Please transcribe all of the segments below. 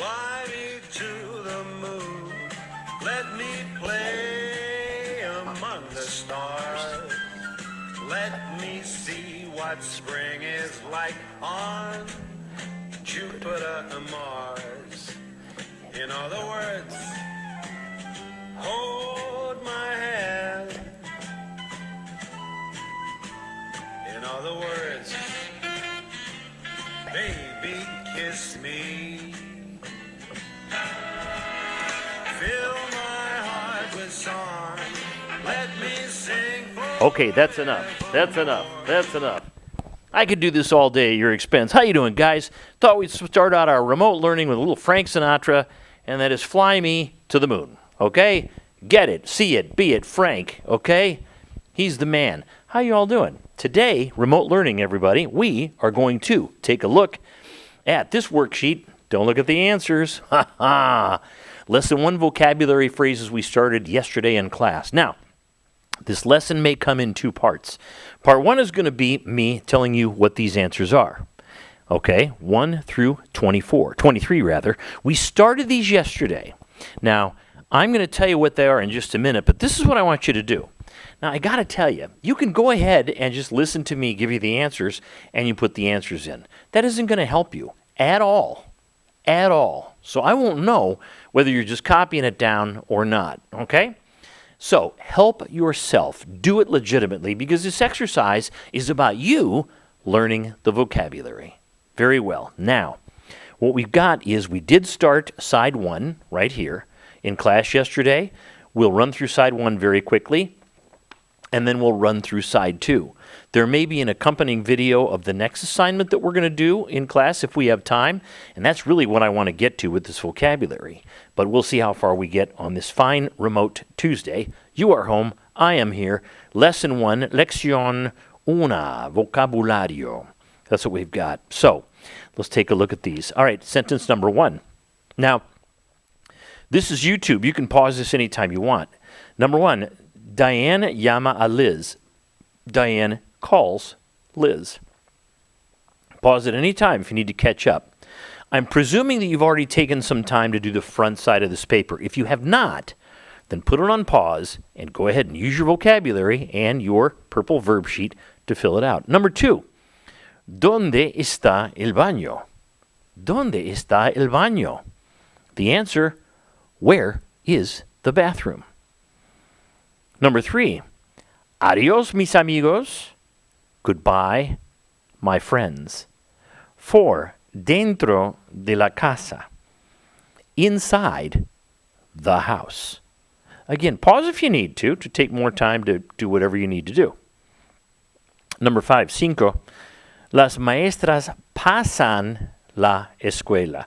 Fly me to the moon. Let me play among the stars. Let me see what spring is like on Jupiter and Mars. In other words, hold my hand. In other words, baby, kiss me. Fill my heart with song. Let me sing for Okay, that's enough. That's enough. That's enough. I could do this all day at your expense. How you doing, guys? Thought we'd start out our remote learning with a little Frank Sinatra, and that is Fly Me to the Moon. Okay? Get it, see it, be it, Frank. Okay? He's the man. How you all doing? Today, remote learning, everybody, we are going to take a look at this worksheet. Don't look at the answers. Ha ha. Lesson 1 vocabulary phrases we started yesterday in class. Now, this lesson may come in two parts. Part 1 is going to be me telling you what these answers are. Okay, 1 through 23 rather. We started these yesterday. Now, I'm going to tell you what they are in just a minute, but this is what I want you to do. Now, I got to tell you, you can go ahead and just listen to me give you the answers, and you put the answers in. That isn't going to help you at all. At all. So I won't know whether you're just copying it down or not, okay? So help yourself. Do it legitimately because this exercise is about you learning the vocabulary. Very well. Now, what we've got is we did start side 1 right here in class yesterday. We'll run through side 1 very quickly, and then we'll run through side 2. There may be an accompanying video of the next assignment that we're going to do in class if we have time, and that's really what I want to get to with this vocabulary. But we'll see how far we get on this fine remote Tuesday. You are home, I am here. Lesson 1, Lección 1, Vocabulario. That's what we've got. So, let's take a look at these. All right, sentence number 1. Now, this is YouTube. You can pause this anytime you want. Number 1, Diane llama a Liz. Diane calls Liz. Pause at any time if you need to catch up. I'm presuming that you've already taken some time to do the front side of this paper. If you have not, then put it on pause and go ahead and use your vocabulary and your purple verb sheet to fill it out. Number 2, ¿Dónde está el baño? ¿Dónde está el baño? The answer, where is the bathroom? Number 3, adiós mis amigos, goodbye my friends. 4, dentro de la casa, inside the house. Again, pause if you need to take more time to do whatever you need to do. Number 5, 5, las maestras pasan la escuela.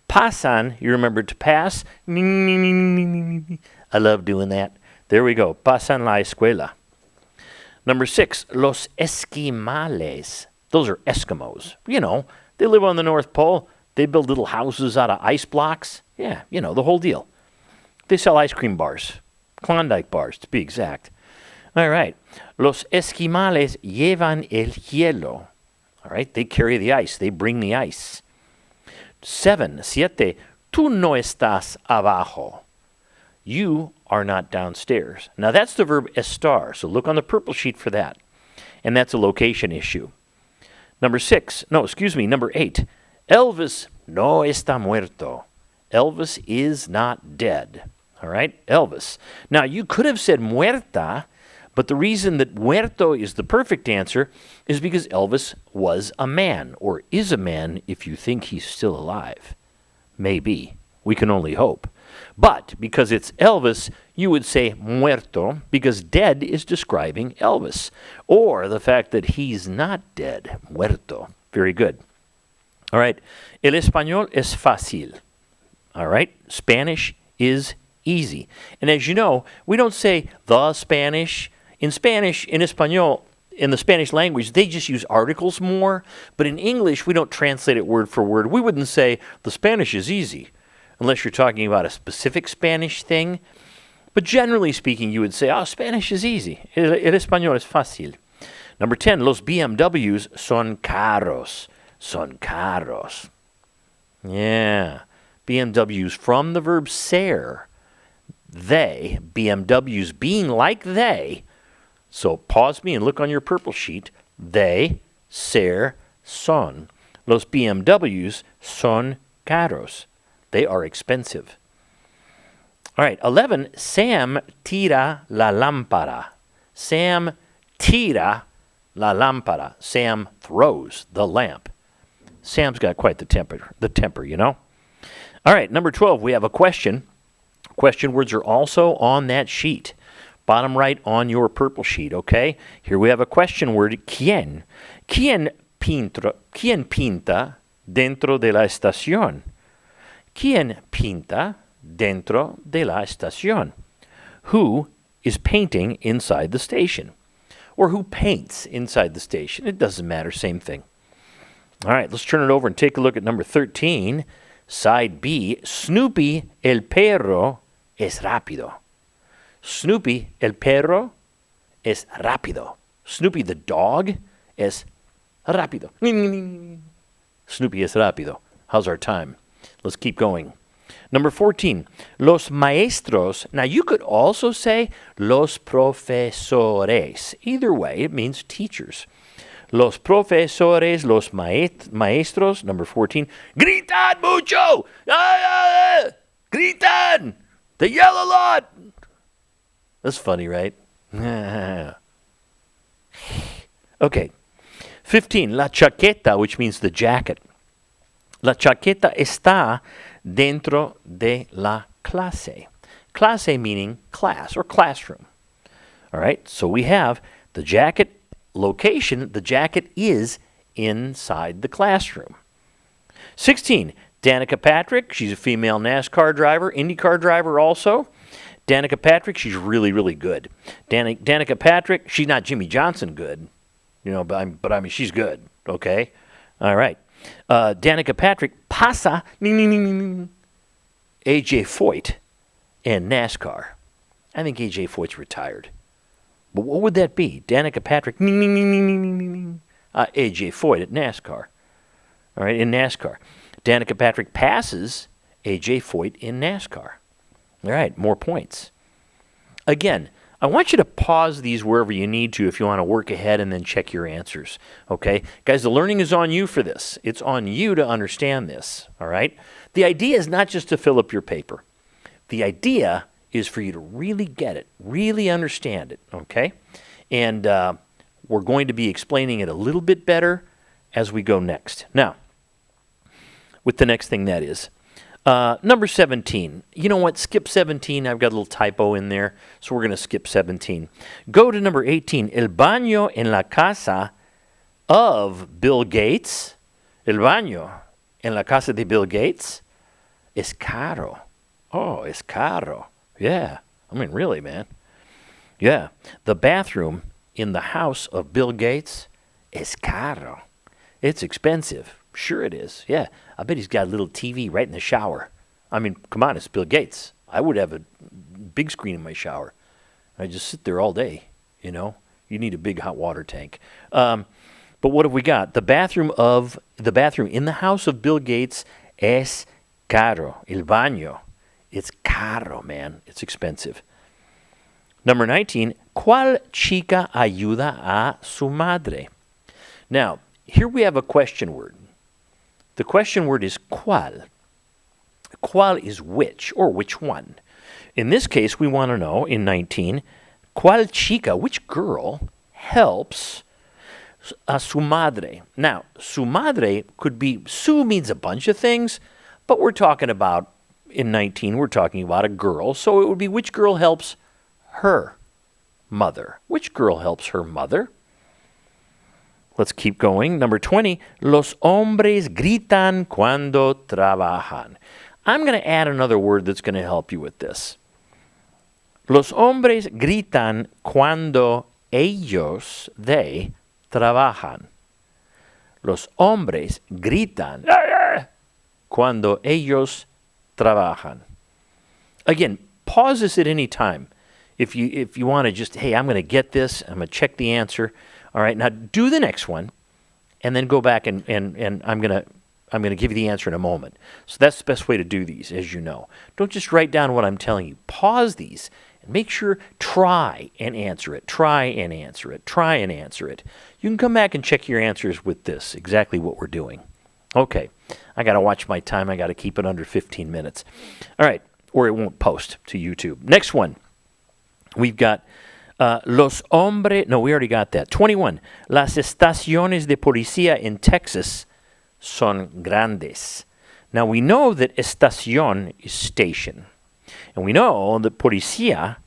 Pasan, you remember to pass. I love doing that. There we go. Pasan la escuela. Number 6, los esquimales. Those are Eskimos. You know, they live on the North Pole. They build little houses out of ice blocks. Yeah, you know, the whole deal. They sell ice cream bars. Klondike bars, to be exact. All right. Los esquimales llevan el hielo. All right, they carry the ice. They bring the ice. 7, tú no estás abajo. You are not downstairs. Now, that's the verb estar, so look on the purple sheet for that. And that's a location issue. Number 8, Elvis no está muerto. Elvis is not dead. All right, Elvis. Now, you could have said muerta, but the reason that muerto is the perfect answer is because Elvis was a man, or is a man if you think he's still alive. Maybe. We can only hope. But because it's Elvis, you would say muerto because dead is describing Elvis. Or the fact that he's not dead, muerto. Very good. All right. El español es fácil. All right. Spanish is easy. And as you know, we don't say the Spanish. In Spanish, in español, in the Spanish language, they just use articles more. But in English, we don't translate it word for word. We wouldn't say the Spanish is easy, unless you're talking about a specific Spanish thing. But generally speaking, you would say, Spanish is easy. El español es fácil. Number 10, los BMWs son caros. Son caros. Yeah. BMWs from the verb ser. They, BMWs being like they. So pause me and look on your purple sheet. They, ser, son. Los BMWs son caros. They are expensive. All right, 11, Sam tira la lámpara. Sam tira la lámpara. Sam throws the lamp. Sam's got quite the temper, you know. All right, number 12, we have a question. Question words are also on that sheet. Bottom right on your purple sheet, okay? Here we have a question word, ¿quién? ¿Quién pinta dentro de la estación? ¿Quién pinta dentro de la estación? Who is painting inside the station? Or who paints inside the station? It doesn't matter, same thing. All right, let's turn it over and take a look at number 13, side B. Snoopy el perro es rápido. Snoopy el perro es rápido. Snoopy the dog es rápido. Snoopy es rápido. How's our time? Let's keep going. Number 14, los maestros. Now, you could also say los profesores. Either way, it means teachers. Los profesores, los maestros. Number 14, gritan mucho. Gritan. They yell a lot. That's funny, right? Okay. 15, la chaqueta, which means the jacket. La chaqueta está dentro de la clase. Clase meaning class or classroom. All right, so we have the jacket location. The jacket is inside the classroom. 16, Danica Patrick. She's a female NASCAR driver, IndyCar driver also. Danica Patrick, she's really, really good. Danica Patrick, she's not Jimmy Johnson good, you know, but I mean, she's good, okay? All right. Danica Patrick pasa AJ Foyt in NASCAR. I think AJ Foyt's retired. But what would that be? Danica Patrick AJ Foyt at NASCAR. All right, in NASCAR. Danica Patrick passes AJ Foyt in NASCAR. All right, more points. Again, I want you to pause these wherever you need to if you want to work ahead and then check your answers. Okay? Guys, the learning is on you for this. It's on you to understand this. All right? The idea is not just to fill up your paper. The idea is for you to really get it, really understand it. Okay? And we're going to be explaining it a little bit better as we go next. Now, with the next thing that is. Number 17. You know what? Skip 17. I've got a little typo in there, so we're going to skip 17. Go to number 18. El baño en la casa of Bill Gates. El baño en la casa de Bill Gates es caro. Oh, es caro. Yeah. I mean, really, man. Yeah. The bathroom in the house of Bill Gates es caro. It's expensive. Sure it is. Yeah. I bet he's got a little TV right in the shower. I mean, come on, it's Bill Gates. I would have a big screen in my shower. I just sit there all day, you know. You need a big hot water tank. But what have we got? The bathroom in the house of Bill Gates es caro. El baño. It's caro, man. It's expensive. Number 19, ¿cuál chica ayuda a su madre? Now, here we have a question word. The question word is cuál. Cuál is which, or which one. In this case, we want to know, in 19, cuál chica, which girl, helps a su madre. Now, su madre could be, su means a bunch of things, but we're talking about, in 19, we're talking about a girl, so it would be which girl helps her mother. Which girl helps her mother? Let's keep going. Number 20, los hombres gritan cuando trabajan. I'm going to add another word that's going to help you with this. Los hombres gritan cuando they trabajan. Los hombres gritan cuando ellos trabajan. Again, pause this at any time. If you want to just, hey, I'm going to get this, I'm going to check the answer. All right, now do the next one, and then go back and I'm going I'm going to give you the answer in a moment. So that's the best way to do these, as you know. Don't just write down what I'm telling you. Pause these and make sure, try and answer it. Try and answer it. Try and answer it. You can come back and check your answers with this, exactly what we're doing. Okay, I got to watch my time. I got to keep it under 15 minutes. All right, or it won't post to YouTube. Next one, we've got los hombres, no, we already got that. 21, las estaciones de policía in Texas son grandes. Now we know that estación is station, and we know that policía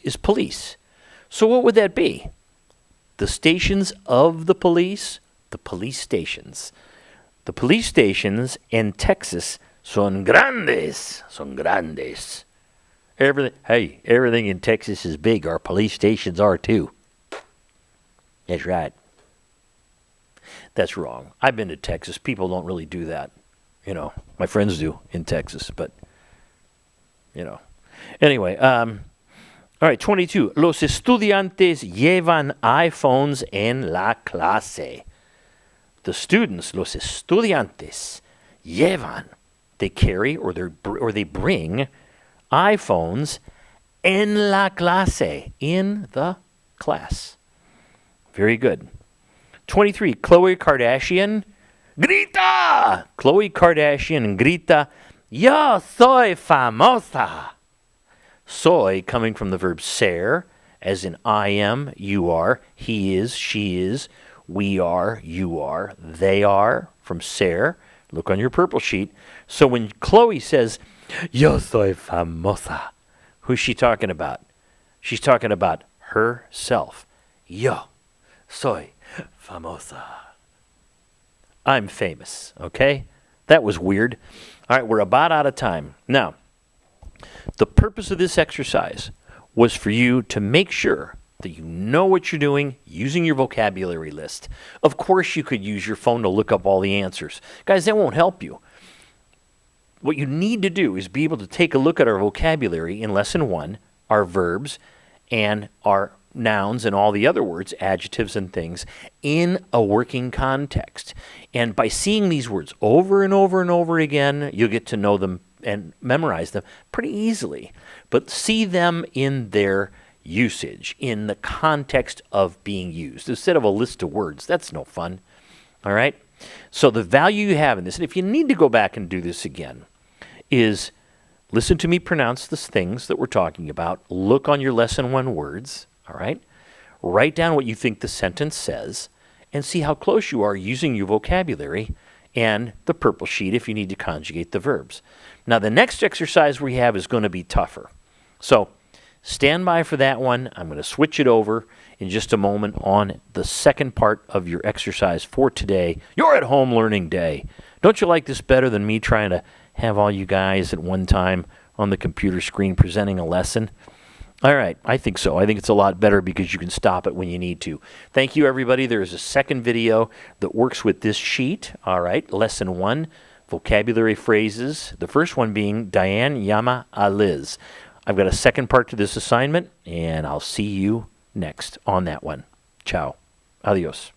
is police. So what would that be? The stations of the police stations. The police stations in Texas son grandes. Son grandes. Everything in Texas is big. Our police stations are too. That's right. That's wrong. I've been to Texas. People don't really do that. You know, my friends do in Texas, but, you know. Anyway, all right, 22. Los estudiantes llevan iPhones en la clase. The students, los estudiantes, llevan, they carry or they bring iPhones en la clase, in the class. Very good. 23, Khloe Kardashian grita. Khloe Kardashian grita, yo soy famosa. Soy coming from the verb ser, as in I am, you are, he is, she is, we are, you are, they are, from ser. Look on your purple sheet. So when Khloe says, yo soy famosa, who's she talking about? She's talking about herself. Yo soy famosa. I'm famous, okay? That was weird. All right, we're about out of time. Now, the purpose of this exercise was for you to make sure that you know what you're doing using your vocabulary list. Of course, you could use your phone to look up all the answers. Guys, that won't help you. What you need to do is be able to take a look at our vocabulary in Lesson 1, our verbs, and our nouns and all the other words, adjectives and things, in a working context. And by seeing these words over and over and over again, you'll get to know them and memorize them pretty easily. But see them in their usage, in the context of being used, instead of a list of words. That's no fun. All right? So the value you have in this, and if you need to go back and do this again, is listen to me pronounce the things that we're talking about. Look on your Lesson 1 words. All right? Write down what you think the sentence says and see how close you are using your vocabulary and the purple sheet if you need to conjugate the verbs. Now, the next exercise we have is going to be tougher. So stand by for that one. I'm going to switch it over in just a moment on the second part of your exercise for today. You're at home learning day. Don't you like this better than me trying to have all you guys at one time on the computer screen presenting a lesson? All right, I think so. I think it's a lot better because you can stop it when you need to. Thank you, everybody. There is a second video that works with this sheet. All right, Lesson 1, vocabulary phrases. The first one being Diane llama a Liz. I've got a second part to this assignment, and I'll see you next on that one. Ciao. Adios.